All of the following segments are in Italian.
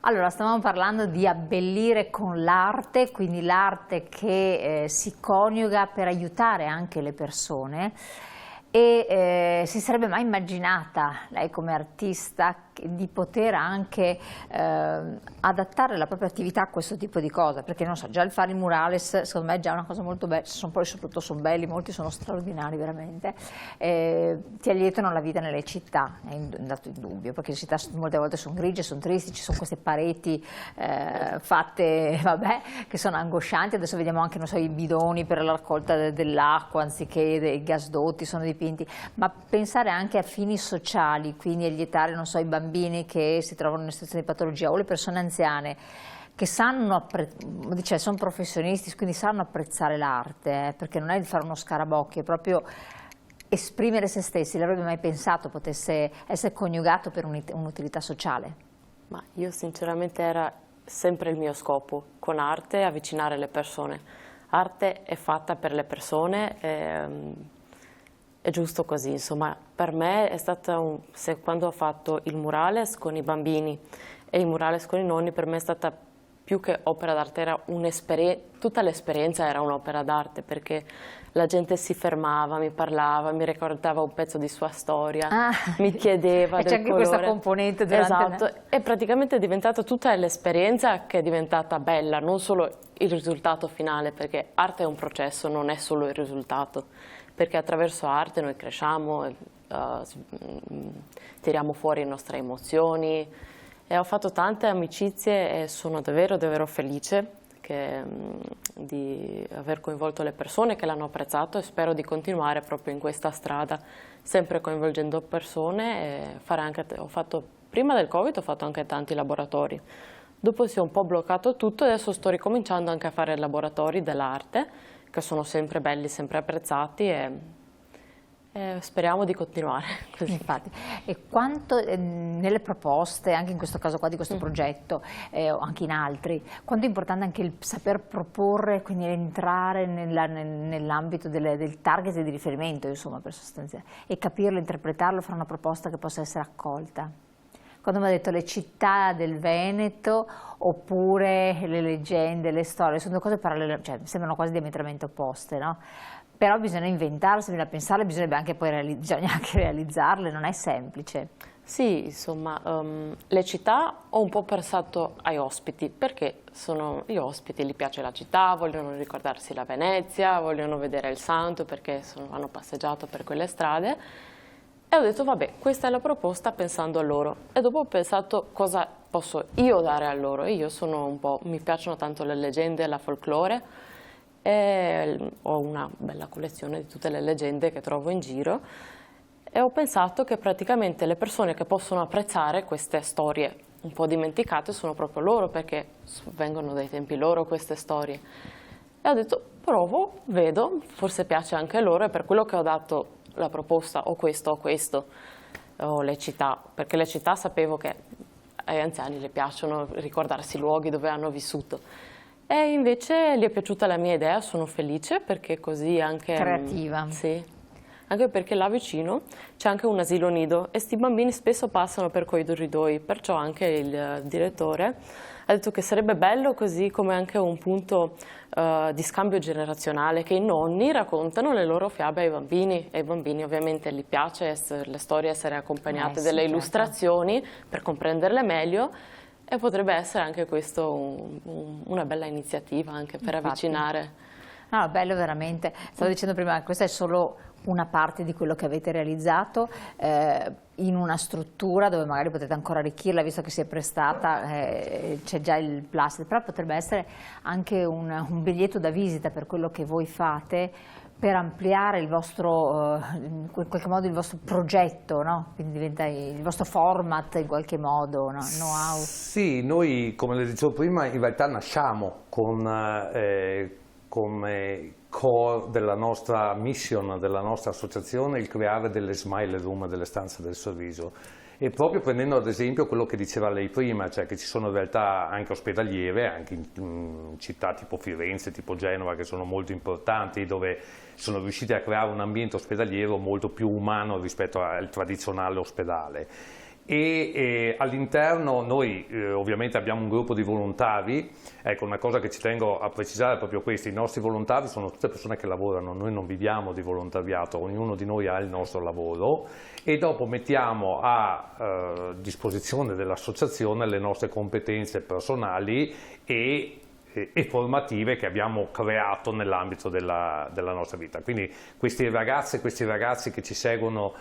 Allora, stavamo parlando di abbellire con l'arte, quindi l'arte che si coniuga per aiutare anche le persone. E si sarebbe mai immaginata, lei come artista, di poter anche adattare la propria attività a questo tipo di cose? Perché non so, già il fare il murales secondo me è già una cosa molto bella, poi soprattutto sono belli, molti sono straordinari veramente, ti allietano la vita nelle città, è andato in dubbio, perché le città molte volte sono grigie, sono tristi, ci sono queste pareti fatte, vabbè, che sono angoscianti. Adesso vediamo anche, non so, i bidoni per la raccolta dell'acqua anziché dei gasdotti sono dipinti, ma pensare anche a fini sociali, quindi allietare, non so, i bambini che si trovano in una situazione di patologia o le persone anziane che sanno, cioè sono professionisti, quindi sanno apprezzare l'arte, perché non è il fare uno scarabocchio, è proprio esprimere se stessi. L'avrebbe mai pensato potesse essere coniugato per un'utilità sociale? Ma io sinceramente era sempre il mio scopo, con arte avvicinare le persone. Arte è fatta per le persone, è giusto così, insomma. Per me è stata, quando ho fatto il murales con i bambini e il murales con i nonni, per me è stata più che opera d'arte, era un'esperienza, tutta l'esperienza era un'opera d'arte, perché la gente si fermava, mi parlava, mi ricordava un pezzo di sua storia, mi chiedeva del colore. C'è anche questa componente durante... Esatto, e praticamente è diventata tutta l'esperienza che è diventata bella, non solo il risultato finale, perché arte è un processo, non è solo il risultato, perché attraverso arte noi cresciamo, tiriamo fuori le nostre emozioni, e ho fatto tante amicizie e sono davvero, davvero felice di aver coinvolto le persone che l'hanno apprezzato, e spero di continuare proprio in questa strada, sempre coinvolgendo persone. E prima del Covid ho fatto anche tanti laboratori, dopo si è un po' bloccato tutto, adesso sto ricominciando anche a fare laboratori dell'arte, che sono sempre belli, sempre apprezzati, e speriamo di continuare così. Infatti, e quanto nelle proposte, anche in questo caso qua di questo progetto, o anche in altri, quanto è importante anche il saper proporre, quindi entrare nell'ambito del target di riferimento, insomma, per sostanziare, e capirlo, interpretarlo, fare una proposta che possa essere accolta. Quando mi ha detto le città del Veneto oppure le leggende, le storie, sono due cose parallele, cioè sembrano quasi diametralmente opposte, no? Però bisogna inventarsi, bisogna pensarle, bisogna anche realizzarle, non è semplice. Sì, insomma, le città ho un po' pensato ai ospiti, perché gli ospiti, gli piace la città, vogliono ricordarsi la Venezia, vogliono vedere il santo perché hanno passeggiato per quelle strade, e ho detto vabbè, questa è la proposta pensando a loro, e dopo ho pensato cosa posso io dare a loro, e io mi piacciono tanto le leggende, la folklore, e ho una bella collezione di tutte le leggende che trovo in giro, e ho pensato che praticamente le persone che possono apprezzare queste storie un po' dimenticate sono proprio loro, perché vengono dai tempi loro queste storie. E ho detto provo, vedo, forse piace anche a loro, e per quello che ho dato la proposta o questo, o le città, perché le città sapevo che agli anziani le piacciono ricordarsi i luoghi dove hanno vissuto. E invece gli è piaciuta la mia idea, sono felice, perché così anche... Creativa. Sì, anche perché là vicino c'è anche un asilo nido, e questi bambini spesso passano per quei corridoi, perciò anche il direttore ha detto che sarebbe bello, così come anche un punto di scambio generazionale, che i nonni raccontano le loro fiabe ai bambini, e ai bambini ovviamente gli piace le storie essere accompagnate delle illustrazioni per comprenderle meglio. E potrebbe essere anche questo una bella iniziativa anche per avvicinare. No, bello veramente. Stavo dicendo prima, questa è solo una parte di quello che avete realizzato in una struttura dove magari potete ancora arricchirla, visto che si è prestata, c'è già il plastic, però potrebbe essere anche un biglietto da visita per quello che voi fate, per ampliare il vostro, in qualche modo il vostro progetto, no? Quindi diventa il vostro format in qualche modo, no? Know-how. Sì, noi, come le dicevo prima, in realtà nasciamo come core della nostra mission, della nostra associazione, il creare delle smile room, delle stanze del sorriso. E proprio prendendo ad esempio quello che diceva lei prima, cioè che ci sono in realtà anche ospedaliere, anche in città tipo Firenze, tipo Genova, che sono molto importanti, dove sono riusciti a creare un ambiente ospedaliero molto più umano rispetto al tradizionale ospedale. e all'interno noi ovviamente abbiamo un gruppo di volontari. Ecco, una cosa che ci tengo a precisare è proprio questo: i nostri volontari sono tutte persone che lavorano, noi non viviamo di volontariato, ognuno di noi ha il nostro lavoro e dopo mettiamo a disposizione dell'associazione le nostre competenze personali e formative che abbiamo creato nell'ambito della nostra vita. Quindi questi ragazzi che ci seguono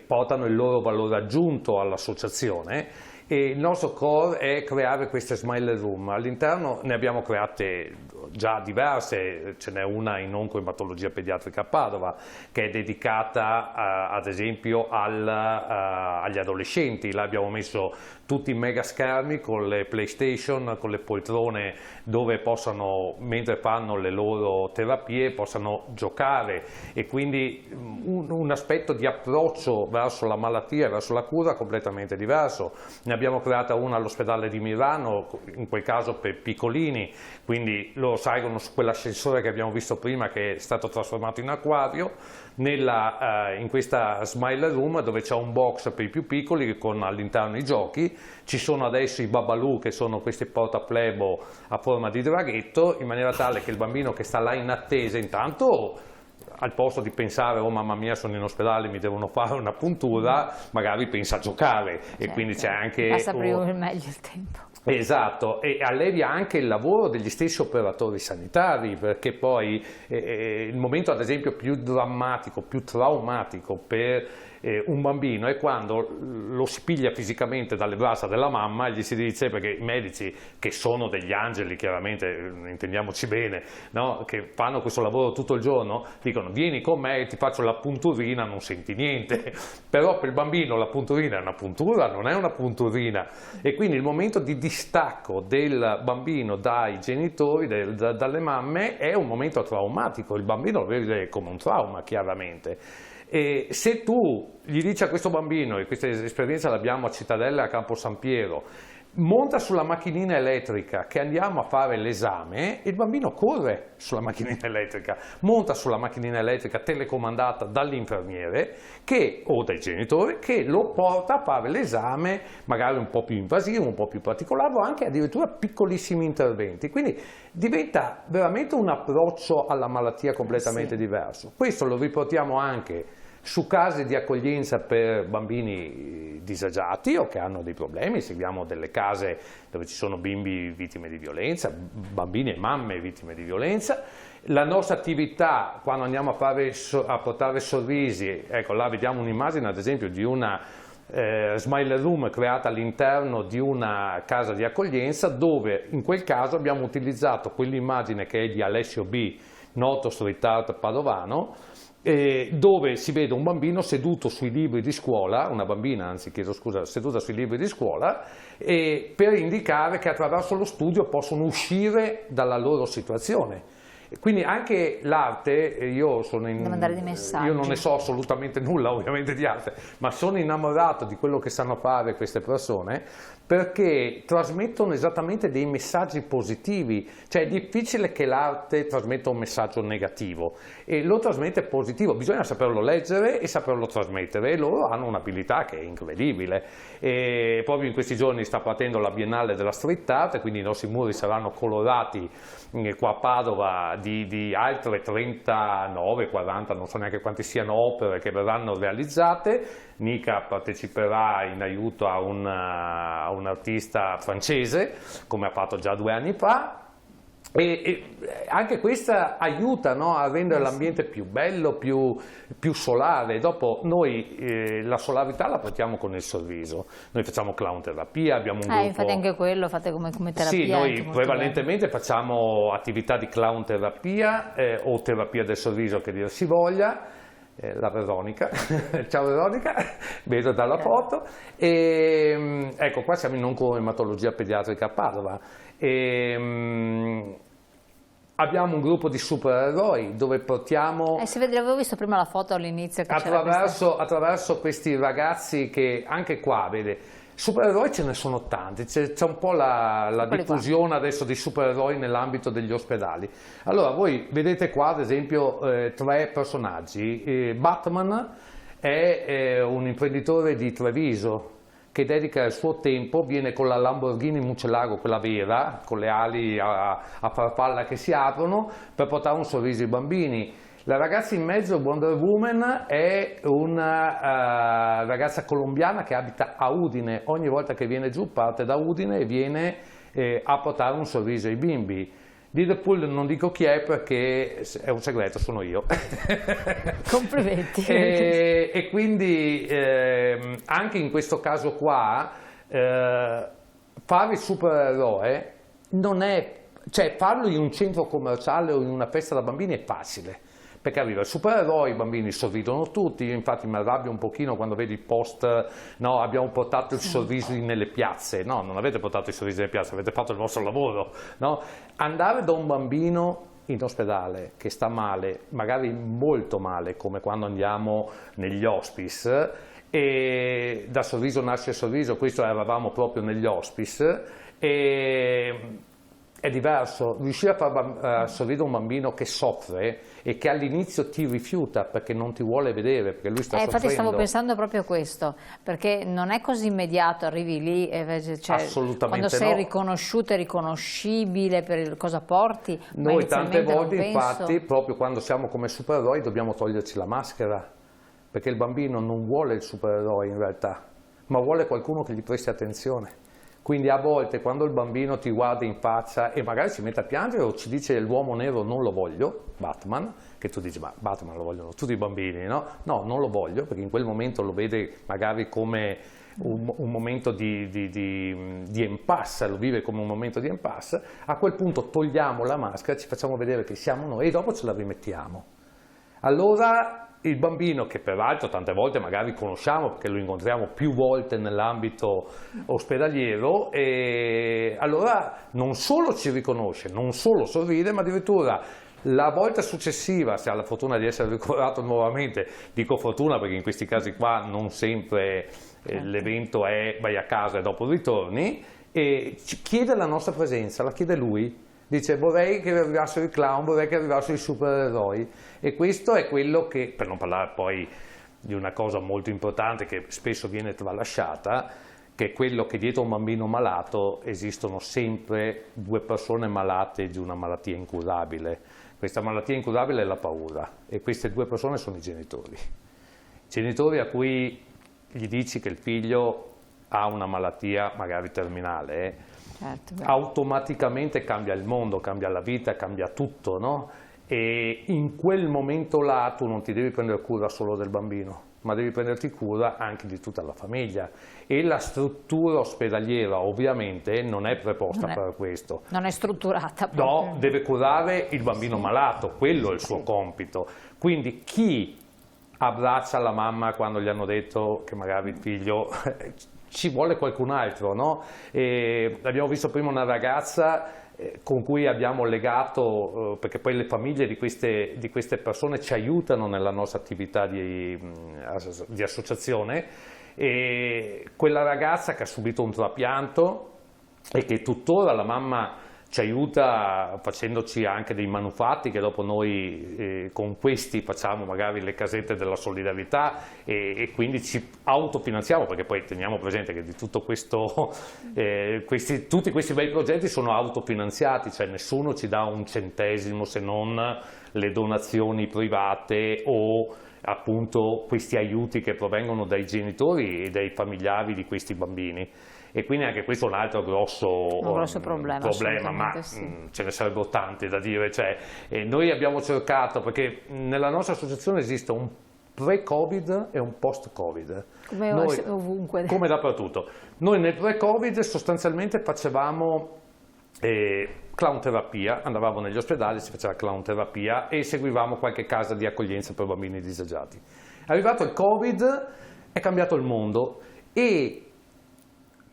portano il loro valore aggiunto all'associazione e il nostro core è creare queste smile room. All'interno ne abbiamo create già diverse, ce n'è una in oncoematologia pediatrica a Padova che è dedicata ad esempio agli adolescenti. Là abbiamo messo tutti i mega schermi con le PlayStation, con le poltrone dove possano, mentre fanno le loro terapie, possano giocare, e quindi un aspetto di approccio verso la malattia e verso la cura completamente diverso. Ne abbiamo creata una all'ospedale di Milano, in quel caso per piccolini, quindi loro salgono su quell'ascensore che abbiamo visto prima che è stato trasformato in acquario, in questa Smile Room dove c'è un box per i più piccoli con all'interno i giochi. Ci sono adesso i Babalù, che sono questi portaplebo a forma di draghetto, in maniera tale che il bambino che sta là in attesa intanto, al posto di pensare oh mamma mia sono in ospedale, mi devono fare una puntura, magari pensa a giocare, certo. E quindi c'è anche... Passa prima meglio il tempo. Esatto, e allevia anche il lavoro degli stessi operatori sanitari, perché poi il momento ad esempio più drammatico, più traumatico per un bambino è quando lo si piglia fisicamente dalle braccia della mamma e gli si dice, perché i medici, che sono degli angeli chiaramente, intendiamoci bene, no? Che fanno questo lavoro tutto il giorno, dicono vieni con me e ti faccio la punturina, non senti niente, però per il bambino la punturina è una puntura, non è una punturina, e quindi il momento di distacco del bambino dai genitori, dalle mamme, è un momento traumatico, il bambino lo vede come un trauma chiaramente. E se tu gli dici a questo bambino, e questa esperienza l'abbiamo a Cittadella e a Campo San Piero, monta sulla macchinina elettrica che andiamo a fare l'esame, il bambino corre sulla macchinina elettrica, monta sulla macchinina elettrica telecomandata dall'infermiere o dai genitori che lo porta a fare l'esame, magari un po' più invasivo, un po' più particolare, o anche addirittura piccolissimi interventi. Quindi diventa veramente un approccio alla malattia completamente diverso. Questo lo riportiamo anche su case di accoglienza per bambini disagiati o che hanno dei problemi. Seguiamo delle case dove ci sono bimbi vittime di violenza, bambini e mamme vittime di violenza. La nostra attività, quando andiamo a portare sorrisi, ecco là vediamo un'immagine ad esempio di una Smile Room creata all'interno di una casa di accoglienza, dove in quel caso abbiamo utilizzato quell'immagine che è di Alessio B, noto street art padovano, dove si vede un bambino seduto sui libri di scuola, una bambina anzi chiedo scusa, seduta sui libri di scuola, per indicare che attraverso lo studio possono uscire dalla loro situazione. Quindi anche l'arte, io non ne so assolutamente nulla ovviamente di arte, ma sono innamorato di quello che sanno fare queste persone, perché trasmettono esattamente dei messaggi positivi. Cioè è difficile che l'arte trasmetta un messaggio negativo, e lo trasmette positivo, bisogna saperlo leggere e saperlo trasmettere, e loro hanno un'abilità che è incredibile. E proprio in questi giorni sta partendo la Biennale della Street Art, quindi i nostri muri saranno colorati qua a Padova di altre 39, 40, non so neanche quanti siano, opere che verranno realizzate. Nica parteciperà in aiuto a un artista francese, come ha fatto già 2 anni fa, e anche questa aiuta, no, a rendere l'ambiente più bello, più solare. Dopo noi la solarità la portiamo con il sorriso. Noi facciamo clown terapia, abbiamo un gruppo... Infatti anche quello fate come terapia. Sì, noi prevalentemente facciamo attività di clown terapia o terapia del sorriso, che dir si voglia. La Veronica, ciao Veronica, vedo dalla foto. Ecco, qua siamo in oncoematologia pediatrica a Padova. Abbiamo un gruppo di supereroi dove portiamo... si vede, avevo visto prima la foto all'inizio. Attraverso questi ragazzi che anche qua, vede, supereroi ce ne sono tanti, c'è un po' la diffusione adesso di supereroi nell'ambito degli ospedali. Allora voi vedete qua ad esempio 3 personaggi. Batman è un imprenditore di Treviso, che dedica il suo tempo, viene con la Lamborghini Murcielago, quella vera, con le ali a farfalla che si aprono, per portare un sorriso ai bambini. La ragazza in mezzo, Wonder Woman, è una ragazza colombiana che abita a Udine. Ogni volta che viene giù parte da Udine e viene a portare un sorriso ai bimbi. Liverpool non dico chi è perché è un segreto, sono io. Complimenti. E quindi anche in questo caso qua fare il supereroe non è, cioè farlo in un centro commerciale o in una festa da bambini è facile, perché arriva il supereroe, i bambini sorridono tutti. Io infatti mi arrabbio un pochino quando vedo i post, no, abbiamo portato i sorrisi nelle piazze. No, non avete portato i sorrisi nelle piazze, avete fatto il vostro lavoro, no? Andare da un bambino in ospedale che sta male, magari molto male, come quando andiamo negli hospice, e da sorriso nasce sorriso, questo eravamo proprio negli hospice, e è diverso. Riuscire a far sorridere un bambino che soffre e che all'inizio ti rifiuta perché non ti vuole vedere, perché lui sta soffrendo. Infatti stavo pensando proprio a questo, perché non è così immediato, arrivi lì e cioè, assolutamente quando sei no. riconosciuto e riconoscibile per cosa porti. Noi tante volte infatti, proprio quando siamo come supereroi, dobbiamo toglierci la maschera, perché il bambino non vuole il supereroe in realtà, ma vuole qualcuno che gli presti attenzione. Quindi a volte quando il bambino ti guarda in faccia e magari si mette a piangere o ci dice l'uomo nero non lo voglio, Batman, che tu dici ma Batman lo vogliono tutti i bambini, no? No, non lo voglio, perché in quel momento lo vede magari come un momento di impasse, lo vive come un momento di impasse. A quel punto togliamo la maschera, ci facciamo vedere che siamo noi e dopo ce la rimettiamo. Allora il bambino, che peraltro tante volte magari conosciamo perché lo incontriamo più volte nell'ambito ospedaliero, e allora non solo ci riconosce, non solo sorride, ma addirittura la volta successiva, se ha la fortuna di essere ricoverato nuovamente, dico fortuna perché in questi casi qua non sempre l'evento è vai a casa e dopo ritorni, e ci chiede la nostra presenza, la chiede lui. Dice vorrei che arrivassero i clown, vorrei che arrivassero i supereroi, e questo è quello che, per non parlare poi di una cosa molto importante che spesso viene tralasciata, che è quello che dietro un bambino malato esistono sempre due persone malate di una malattia incurabile. Questa malattia incurabile è la paura, e queste due persone sono i genitori. Genitori a cui gli dici che il figlio ha una malattia magari terminale, Certo, automaticamente cambia il mondo, cambia la vita, cambia tutto, no? E in quel momento là tu non ti devi prendere cura solo del bambino, ma devi prenderti cura anche di tutta la famiglia, e la struttura ospedaliera ovviamente non è preposta per questo. Non è strutturata proprio. No, deve curare il bambino malato, quello è il suo compito. Quindi chi abbraccia la mamma quando gli hanno detto che magari il figlio ci vuole qualcun altro, no? E abbiamo visto prima una ragazza con cui abbiamo legato, perché poi le famiglie di queste persone ci aiutano nella nostra attività di associazione, e quella ragazza che ha subito un trapianto e che tuttora la mamma ci aiuta facendoci anche dei manufatti che dopo noi con questi facciamo magari le casette della solidarietà, e quindi ci autofinanziamo, perché poi teniamo presente che di tutto questo, tutti questi bei progetti sono autofinanziati, cioè nessuno ci dà un centesimo se non le donazioni private o appunto questi aiuti che provengono dai genitori e dai familiari di questi bambini. E quindi anche questo è un altro grosso problema, ma sì, ce ne sarebbero tanti da dire. Cioè, noi abbiamo cercato, perché nella nostra associazione esiste un pre-Covid e un post-Covid. Come ovunque. Come dappertutto. Noi nel pre-Covid sostanzialmente facevamo clown terapia, andavamo negli ospedali, si faceva clown terapia e seguivamo qualche casa di accoglienza per bambini disagiati. È arrivato il Covid, è cambiato il mondo, e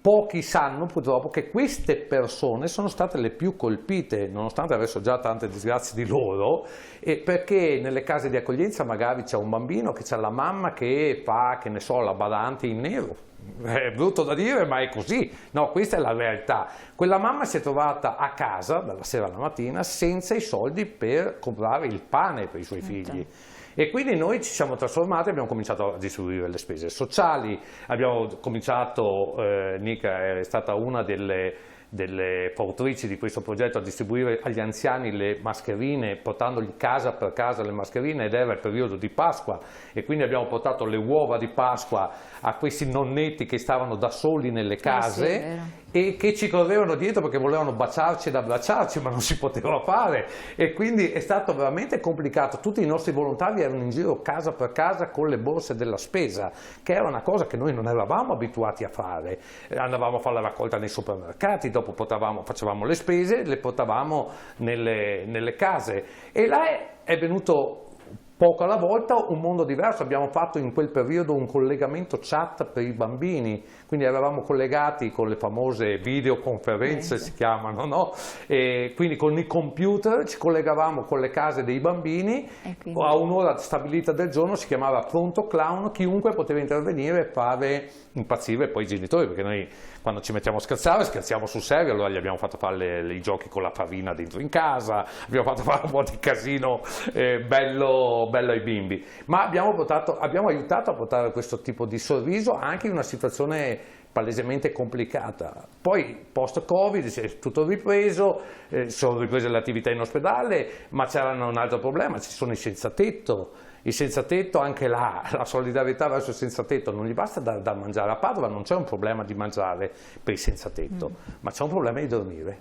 pochi sanno purtroppo che queste persone sono state le più colpite, nonostante avessero già tante disgrazie di loro, perché nelle case di accoglienza magari c'è un bambino che c'ha la mamma che fa, che ne so, la badante in nero. È brutto da dire, ma è così. No, questa è la realtà. Quella mamma si è trovata a casa dalla sera alla mattina senza i soldi per comprare il pane per i suoi figli. E quindi noi ci siamo trasformati e abbiamo cominciato a distribuire le spese sociali, abbiamo cominciato, Nica è stata una delle fautrici di questo progetto, a distribuire agli anziani le mascherine, portandogli casa per casa le mascherine, ed era il periodo di Pasqua e quindi abbiamo portato le uova di Pasqua a questi nonnetti che stavano da soli nelle case e che ci correvano dietro perché volevano baciarci ed abbracciarci, ma non si poteva fare, e quindi è stato veramente complicato. Tutti i nostri volontari erano in giro casa per casa con le borse della spesa, che era una cosa che noi non eravamo abituati a fare. Andavamo a fare la raccolta nei supermercati, dopo facevamo le spese, le portavamo nelle case, e là è venuto poco alla volta un mondo diverso. Abbiamo fatto in quel periodo un collegamento chat per i bambini, quindi eravamo collegati con le famose videoconferenze, si chiamano, no? E quindi con i computer ci collegavamo con le case dei bambini, a un'ora stabilita del giorno si chiamava Pronto Clown, chiunque poteva intervenire e fare impazzire poi i genitori, perché noi quando ci mettiamo a scherzare, scherziamo sul serio. Allora gli abbiamo fatto fare i giochi con la farina dentro in casa, abbiamo fatto fare un po' di casino bello ai bimbi, ma abbiamo aiutato a portare questo tipo di sorriso anche in una situazione palesemente complicata. Poi post-Covid è tutto ripreso, sono riprese le attività in ospedale, ma c'era un altro problema, ci sono i senza tetto. I senza tetto, anche là, la solidarietà verso il senza tetto, non gli basta da mangiare. A Padova non c'è un problema di mangiare per i senza tetto, ma c'è un problema di dormire.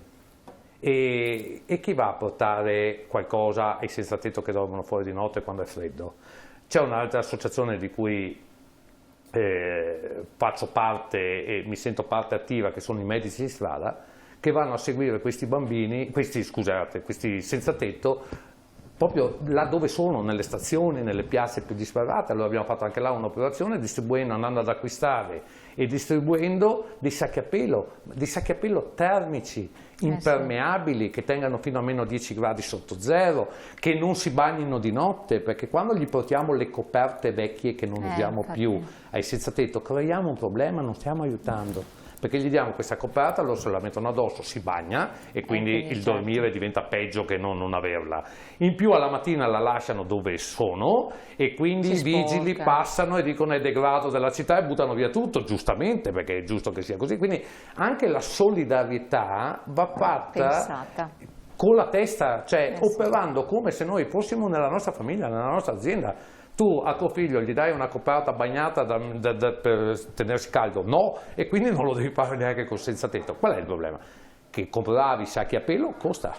E chi va a portare qualcosa ai senza tetto che dormono fuori di notte quando è freddo? C'è un'altra associazione di cui faccio parte e mi sento parte attiva, che sono i medici di strada, che vanno a seguire questi bambini, questi senza tetto, proprio là dove sono, nelle stazioni, nelle piazze più disparate. Allora abbiamo fatto anche là un'operazione, andando ad acquistare e distribuendo dei sacchi a pelo termici, impermeabili, che tengano fino a meno 10 gradi sotto zero, che non si bagnino di notte, perché quando gli portiamo le coperte vecchie che non usiamo più ai senza tetto, creiamo un problema, non stiamo aiutando. Perché gli diamo questa coperta, loro se la mettono addosso, si bagna e quindi il dormire diventa peggio che non averla. In più alla mattina la lasciano dove sono e quindi i vigili passano e dicono è degrado della città e buttano via tutto, giustamente, perché è giusto che sia così. Quindi anche la solidarietà va fatta con la testa, cioè operando come se noi fossimo nella nostra famiglia, nella nostra azienda. Tu a tuo figlio gli dai una coperta bagnata per tenersi caldo? No, e quindi non lo devi fare neanche col senza tetto. Qual è il problema? Che comprare i sacchi a pelo costa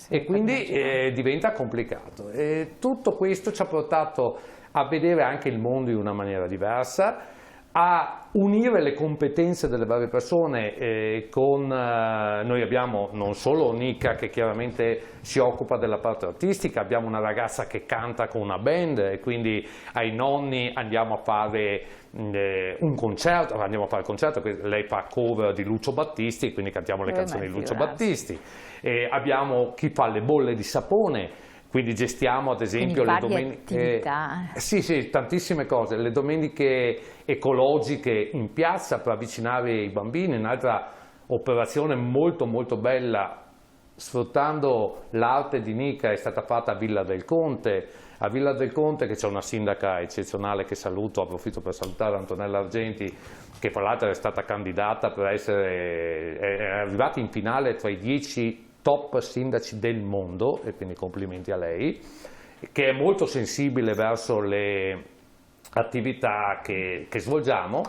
e quindi diventa complicato. E tutto questo ci ha portato a vedere anche il mondo in una maniera diversa, a unire le competenze delle varie persone. Noi abbiamo non solo Nica, che chiaramente si occupa della parte artistica, abbiamo una ragazza che canta con una band e quindi ai nonni andiamo a fare un concerto, lei fa cover di Lucio Battisti, quindi cantiamo le canzoni di Lucio Battisti. Abbiamo chi fa le bolle di sapone. Quindi gestiamo ad esempio le domeniche, sì, tantissime cose, le domeniche ecologiche in piazza per avvicinare i bambini. Un'altra operazione molto molto bella, sfruttando l'arte di Nica, è stata fatta a Villa del Conte. A Villa del Conte, che c'è una sindaca eccezionale che saluto, approfitto per salutare Antonella Argenti, che fra l'altro è stata candidata per è arrivata in finale tra i 10 top sindaci del mondo, e quindi complimenti a lei, che è molto sensibile verso le attività che svolgiamo.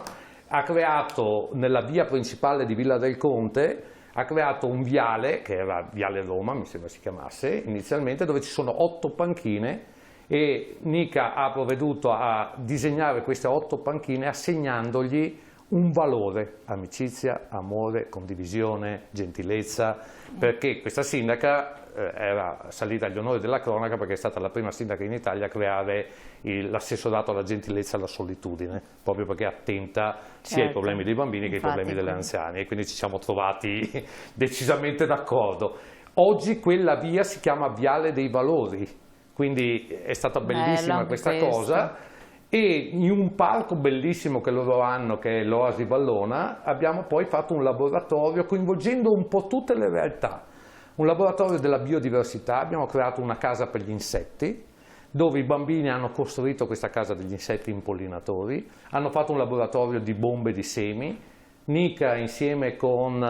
Ha creato nella via principale di Villa del Conte, ha creato un viale, che era Viale Roma, mi sembra si chiamasse inizialmente, dove ci sono 8 panchine, e Nica ha provveduto a disegnare queste 8 panchine assegnandogli un valore: amicizia, amore, condivisione, gentilezza, perché questa sindaca era salita agli onori della cronaca perché è stata la prima sindaca in Italia a creare l'assessorato alla gentilezza e alla solitudine, proprio perché è attenta sia ai problemi dei bambini che ai problemi delle anziane, e quindi ci siamo trovati decisamente d'accordo. Oggi quella via si chiama Viale dei Valori, quindi è stata bellissima questa cosa. E in un parco bellissimo che loro hanno, che è l'Oasi Vallona, abbiamo poi fatto un laboratorio coinvolgendo un po' tutte le realtà. Un laboratorio della biodiversità, abbiamo creato una casa per gli insetti, dove i bambini hanno costruito questa casa degli insetti impollinatori, hanno fatto un laboratorio di bombe di semi. Nika, insieme con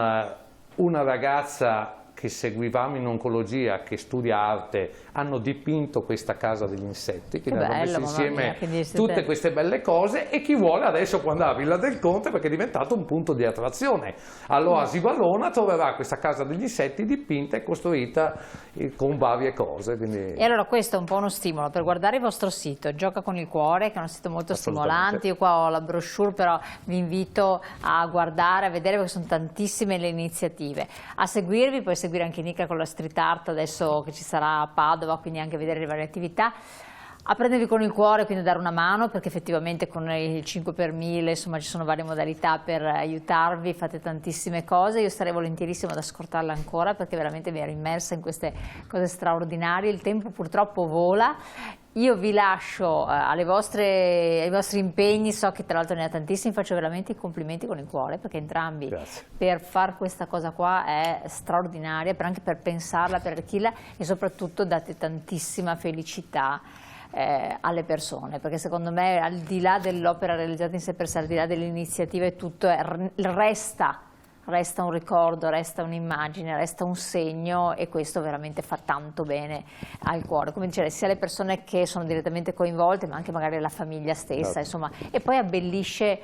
una ragazza che seguivamo in oncologia, che studia arte, hanno dipinto questa casa degli insetti, quindi hanno messo insieme tutte queste belle cose, e chi vuole adesso può andare a Villa del Conte perché è diventato un punto di attrazione. All'Oasi Valona troverà questa casa degli insetti dipinta e costruita con varie cose. Quindi... E allora questo è un po' uno stimolo per guardare il vostro sito, Gioca con il Cuore, che è un sito molto stimolante. Io qua ho la brochure, però vi invito a guardare, a vedere, perché sono tantissime le iniziative. A seguirvi, poi seguire anche Nika con la street art adesso che ci sarà a Padova, quindi anche vedere le varie attività, a prendervi con il cuore, quindi dare una mano, perché effettivamente con il 5 per 1000 insomma ci sono varie modalità per aiutarvi, fate tantissime cose. Io starei volentierissimo ad ascoltarla ancora, perché veramente mi ero immersa in queste cose straordinarie. Il tempo purtroppo vola. Io vi lascio ai vostri impegni, so che tra l'altro ne ha tantissimi, faccio veramente i complimenti con il cuore, perché entrambi Grazie. per far questa cosa qua è straordinaria, anche per pensarla, per arricchirla, e soprattutto date tantissima felicità alle persone, perché secondo me al di là dell'opera realizzata in sé per sé, al di là delle iniziative, tutto resta un ricordo, resta un'immagine, resta un segno, e questo veramente fa tanto bene al cuore, come dicevo, sia le persone che sono direttamente coinvolte, ma anche magari la famiglia stessa, insomma, e poi abbellisce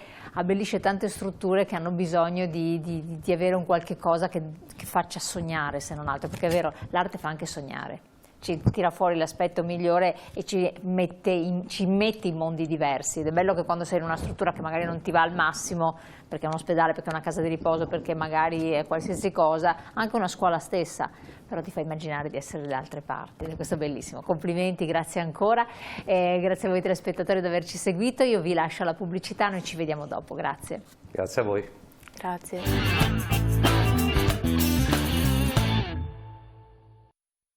tante strutture che hanno bisogno di avere un qualche cosa che faccia sognare, se non altro, perché è vero, l'arte fa anche sognare. Ci tira fuori l'aspetto migliore e ci mette in mondi diversi, ed è bello che quando sei in una struttura che magari non ti va al massimo, perché è un ospedale, perché è una casa di riposo, perché magari è qualsiasi cosa, anche una scuola stessa, però ti fa immaginare di essere da altre parti, e questo è bellissimo. Complimenti, grazie ancora, grazie a voi telespettatori di averci seguito. Io vi lascio alla pubblicità, noi ci vediamo dopo, grazie. Grazie a voi. Grazie.